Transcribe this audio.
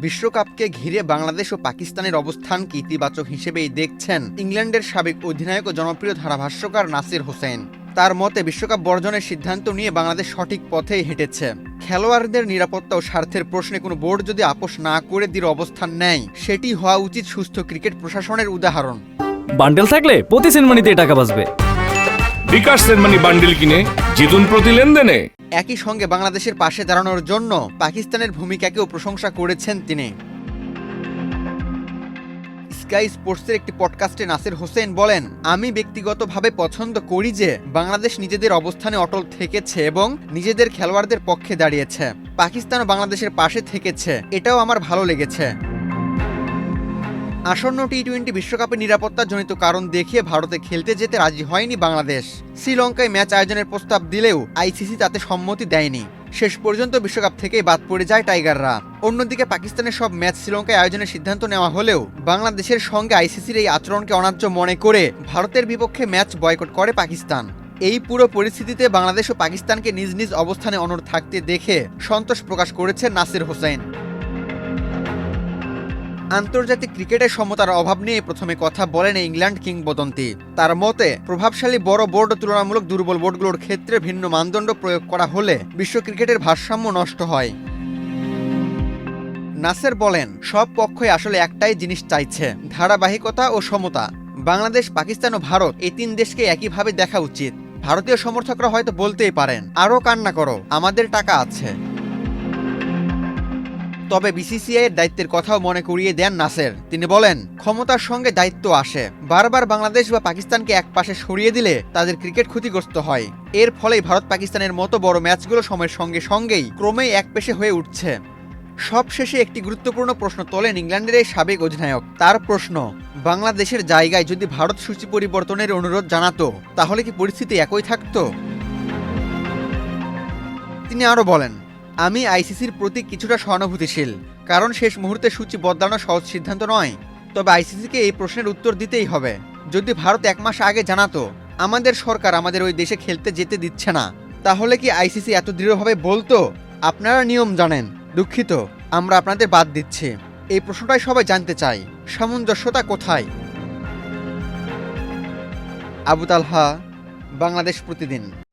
বিশ্বকাপকে ঘিরে বাংলাদেশ ও পাকিস্তানের অবস্থানকে ইতিবাচক হিসেবেই দেখছেন ইংল্যান্ডের সাবেক অধিনায়ক ও জনপ্রিয় ধারাভাষ্যকার নাসির হোসেন। তার মতে বিশ্বকাপ বর্জনের সিদ্ধান্ত নিয়ে বাংলাদেশ সঠিক পথেই হেঁটেছে। খেলোয়াড়দের নিরাপত্তা ও স্বার্থের প্রশ্নে কোনো বোর্ড যদি আপোষ না করে দৃঢ় অবস্থান নেয়, সেটি হওয়া উচিত সুস্থ ক্রিকেট প্রশাসনের উদাহরণ। বান্ডেল থাকলে প্রতি সেনমানিতে টাকা বাঁচবে। বিকাশ সেনমানি বান্ডেল কিনে জিতুন প্রতি লেনদেনে। একই সঙ্গে বাংলাদেশের পাশে দাঁড়ানোর জন্য পাকিস্তানের ভূমিকাকেও প্রশংসা করেছেন তিনি। স্কাই স্পোর্টসের একটি পডকাস্টে নাসির হোসেন বলেন, আমি ব্যক্তিগতভাবে পছন্দ করি যে বাংলাদেশ নিজেদের অবস্থানে অটল থেকেছে এবং নিজেদের খেলোয়াড়দের পক্ষে দাঁড়িয়েছে। পাকিস্তানও বাংলাদেশের পাশে থেকেছে, এটাও আমার ভালো লেগেছে। আসন্ন টি-20 বিশ্বকাপের নিরাপত্তাজনিত কারণ দেখিয়ে ভারতে খেলতে যেতে রাজি হয়নি বাংলাদেশ। শ্রীলঙ্কায় ম্যাচ আয়োজনের প্রস্তাব দিলেও আইসিসি তাতে সম্মতি দেয়নি। শেষ পর্যন্ত বিশ্বকাপ থেকেই বাদ পড়ে যায় টাইগাররা। অন্যদিকে পাকিস্তানের সব ম্যাচ শ্রীলঙ্কায় আয়োজনের সিদ্ধান্ত নেওয়া হলেও বাংলাদেশের সঙ্গে আইসিসির এই আচরণকে অন্যায্য মনে করে ভারতের বিপক্ষে ম্যাচ বয়কট করে পাকিস্তান। এই পুরো পরিস্থিতিতে বাংলাদেশ ও পাকিস্তানকে নিজ নিজ অবস্থানে অনড় থাকতে দেখে সন্তোষ প্রকাশ করেছেন নাসির হোসেন। আন্তর্জাতিক ক্রিকেটের সমতার অভাব নিয়ে প্রথমে কথা বলেন ইংল্যান্ড কিংবদন্তি। তার মতে প্রভাবশালী বড় বোর্ড ও তুলনামূলক দুর্বল বোর্ডগুলোর ক্ষেত্রে ভিন্ন মানদণ্ড প্রয়োগ করা হলে বিশ্ব ক্রিকেটের ভারসাম্য নষ্ট হয়। নাসের বলেন, সব পক্ষই আসলে একটাই জিনিস চাইছে, ধারাবাহিকতা ও সমতা। বাংলাদেশ, পাকিস্তান ও ভারত এই তিন দেশকে একইভাবে দেখা উচিত। ভারতীয় সমর্থকরা হয়তো বলতেই পারেন, আরও কান্না করো, আমাদের টাকা আছে। তবে বিসিসিআই এর দায়িত্বের কথাও মনে করিয়ে দেন নাসের। তিনি বলেন, ক্ষমতার সঙ্গে দায়িত্ব আসে। বারবার বাংলাদেশ বা পাকিস্তানকে একপাশে সরিয়ে দিলে তাদের ক্রিকেট ক্ষতিগ্রস্ত হয়। এর ফলেই ভারত পাকিস্তানের মতো বড় ম্যাচগুলো সময়ের সঙ্গে সঙ্গেই ক্রমেই একপেশে হয়ে উঠছে। সবশেষে একটি গুরুত্বপূর্ণ প্রশ্ন তোলেন ইংল্যান্ডের এই সাবেক অধিনায়ক। তার প্রশ্ন, বাংলাদেশের জায়গায় যদি ভারত সূচি পরিবর্তনের অনুরোধ জানাতো, তাহলে কি পরিস্থিতি একই থাকতো? তিনি আরও বলেন, আমি আইসিসির প্রতি কিছুটা সহানুভূতিশীল, কারণ শেষ মুহূর্তে সূচি বদলানো সহজ সিদ্ধান্ত নয়। তবে আইসিসিকে এই প্রশ্নের উত্তর দিতেই হবে। যদি ভারত এক মাস আগে জানাতো আমাদের সরকার আমাদের ওই দেশে খেলতে যেতে দিচ্ছে না, তাহলে কি আইসিসি এত দৃঢ়ভাবে বলতো, আপনারা নিয়ম জানেন, দুঃখিত, আমরা আপনাদের বাদ দিচ্ছি? এই প্রশ্নটাই সবাই জানতে চায়, সামঞ্জস্যতা কোথায়? আবু তালহা, বাংলাদেশ প্রতিদিন।